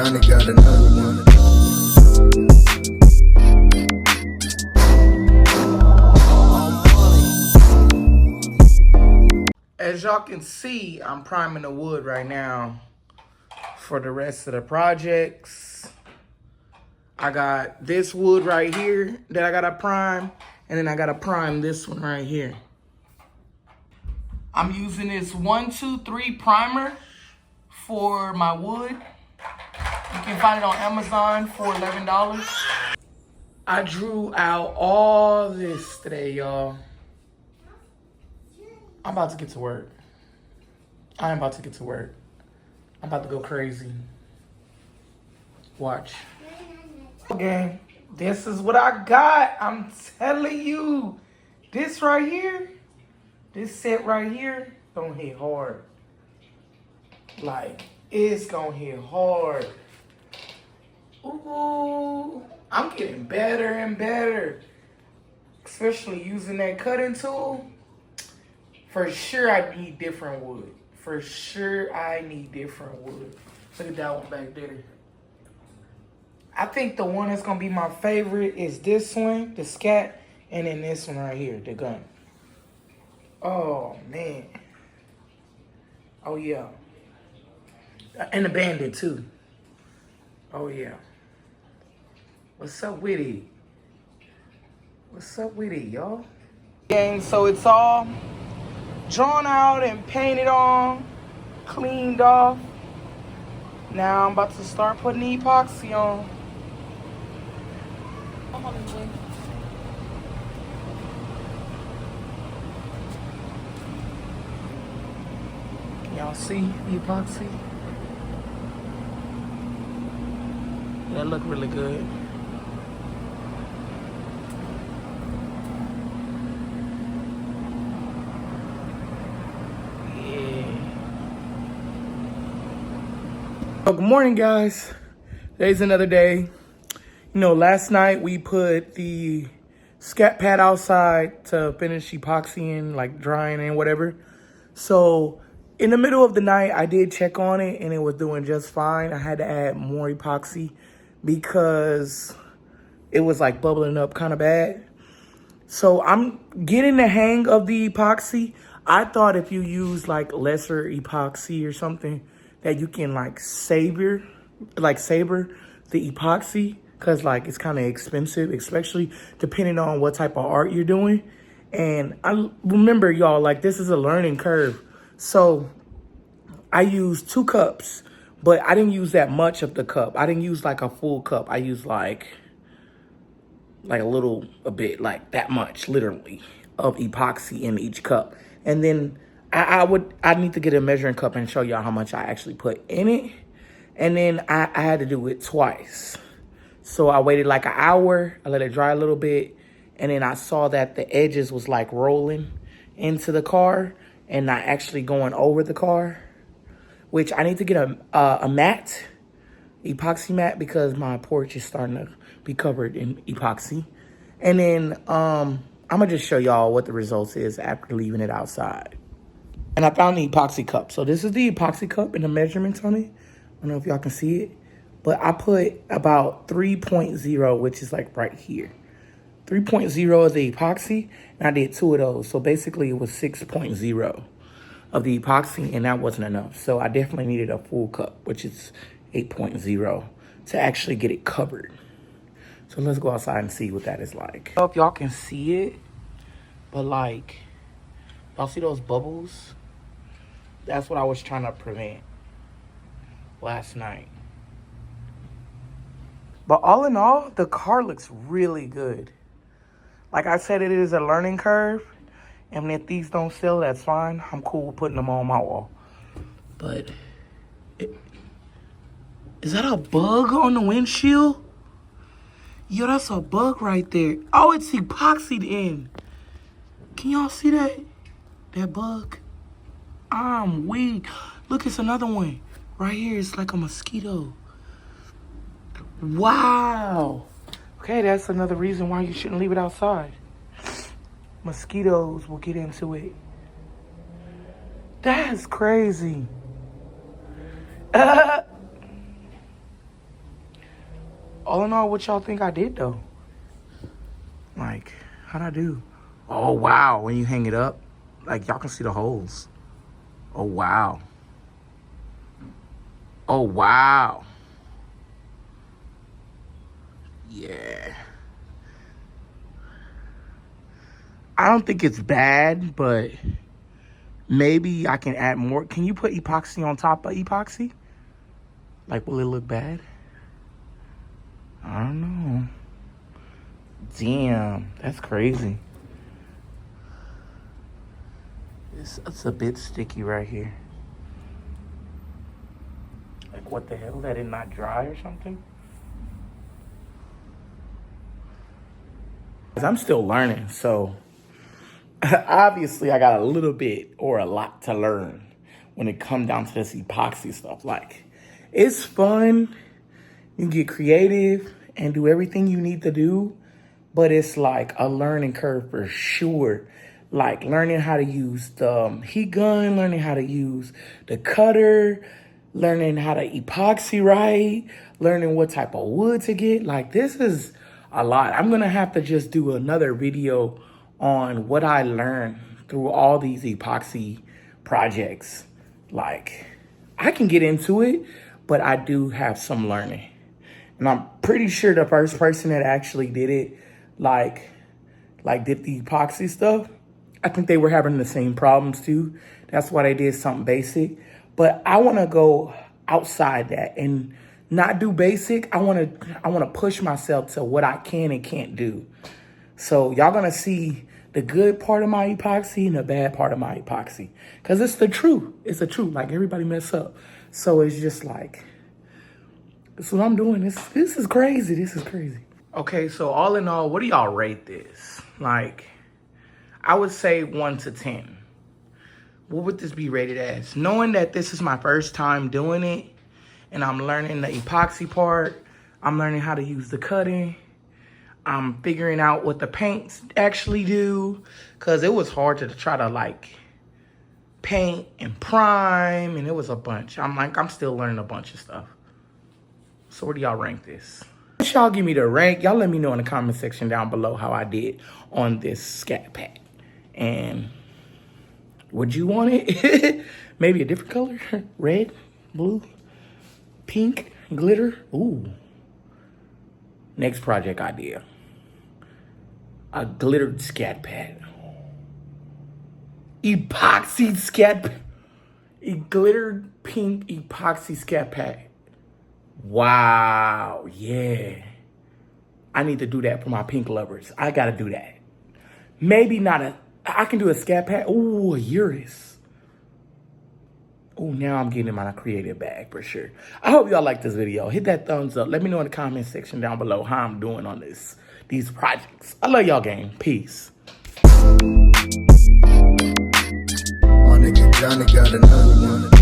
finally got another one. As y'all can see, I'm priming the wood right now for the rest of the projects. I got this wood right here that I gotta prime, and then I gotta prime this one right here. I'm using this 123 primer for my wood. You can find it on Amazon for $11. I drew out all this today, y'all. I'm about to get to work. I'm about to get to work. I'm about to go crazy. Watch. Okay, this is what I got. I'm telling you. This right here, this set right here, gonna hit hard. Like, it's gonna hit hard. Ooh, I'm getting better and better. Especially using that cutting tool. For sure I need different wood. For sure I need different wood. Look at that one back there. I think the one that's gonna be my favorite is this one, the Scat, and then this one right here, the gun. Oh man. Oh yeah. And the Bandit too. Oh yeah. What's up with it? What's up with it, y'all? Gang, so it's all drawn out and painted on, cleaned off. Now I'm about to start putting the epoxy on. Can y'all see the epoxy? That look really good. Good morning, guys. Today's another day. You know, last night we put the Scat Pad outside to finish epoxying, like drying and whatever. So in the middle of the night, I did check on it and it was doing just fine. I had to add more epoxy because it was like bubbling up kind of bad. So I'm getting the hang of the epoxy. I thought if you use like lesser epoxy or something, that you can like saber the epoxy, because like it's kind of expensive, especially depending on what type of art you're doing. And I remember, y'all, like this is a learning curve. So I used 2 cups, but I didn't use that much of the cup. I didn't use like a full cup. I used like a bit, like that much, literally, of epoxy in each cup. And then I need to get a measuring cup and show y'all how much I actually put in it. And then I had to do it twice. So I waited like an hour. I let it dry a little bit. And then I saw that the edges was like rolling into the car and not actually going over the car, which I need to get a matte, epoxy mat, because my porch is starting to be covered in epoxy. And then I'm gonna just show y'all what the results is after leaving it outside. And I found the epoxy cup. So this is the epoxy cup and the measurements on it. I don't know if y'all can see it, but I put about 3.0, which is like right here. 3.0 of the epoxy, and I did 2 of those. So basically it was 6.0 of the epoxy, and that wasn't enough. So I definitely needed a full cup, which is 8.0, to actually get it covered. So let's go outside and see what that is like. I don't know if y'all can see it, but like, y'all see those bubbles? That's what I was trying to prevent last night. But all in all, the car looks really good. Like I said, it is a learning curve. And if these don't sell, that's fine. I'm cool with putting them on my wall. But, is that a bug on the windshield? Yo, that's a bug right there. Oh, it's epoxied in. Can y'all see that? That bug? I'm weak. Look, it's another one. Right here, it's like a mosquito. Wow. Okay, that's another reason why you shouldn't leave it outside. Mosquitoes will get into it. That's crazy. all in all, what y'all think I did though? Like, how'd I do? Oh wow, when you hang it up, like y'all can see the holes. Oh wow. Oh wow. Yeah. I don't think it's bad, but maybe I can add more. Can you put epoxy on top of epoxy? Like, will it look bad? I don't know. Damn, that's crazy. It's a bit sticky right here. Like, what the hell? That it not dry or something? I'm still learning, so obviously I got a little bit or a lot to learn when it comes down to this epoxy stuff. Like, it's fun. You can get creative and do everything you need to do, but it's like a learning curve for sure. Like learning how to use the heat gun, learning how to use the cutter, learning how to epoxy right, learning what type of wood to get. Like, this is a lot. I'm gonna have to just do another video on what I learned through all these epoxy projects. Like, I can get into it, but I do have some learning. And I'm pretty sure the first person that actually did it, like did the epoxy stuff, I think they were having the same problems too. That's why they did something basic. But I want to go outside that and not do basic. I want to push myself to what I can and can't do. So y'all gonna see the good part of my epoxy and the bad part of my epoxy, cause it's the truth. It's the truth. Like, everybody mess up. So it's just like, this is what I'm doing. This is crazy. This is crazy. Okay, so all in all, what do y'all rate this? Like, I would say 1 to 10. What would this be rated as? Knowing that this is my first time doing it, and I'm learning the epoxy part, I'm learning how to use the cutting, I'm figuring out what the paints actually do, because it was hard to try to like paint and prime, and it was a bunch. I'm still learning a bunch of stuff. So where do y'all rank this? Y'all give me the rank. Y'all let me know in the comment section down below how I did on this Scat Pack. And would you want it? Maybe a different color? Red, blue, pink, glitter. Ooh. Next project idea. A glittered Scat Pack. Epoxy Scat Pack. A glittered pink epoxy Scat Pack. Wow, yeah. I need to do that for my pink lovers. I gotta do that. Maybe not I can do a Scat Pack. Ooh, a Urus. Oh, now I'm getting in my creative bag for sure. I hope y'all like this video. Hit that thumbs up. Let me know in the comment section down below how I'm doing on these projects. I love y'all, gang. Peace. My nigga Johnny got another one.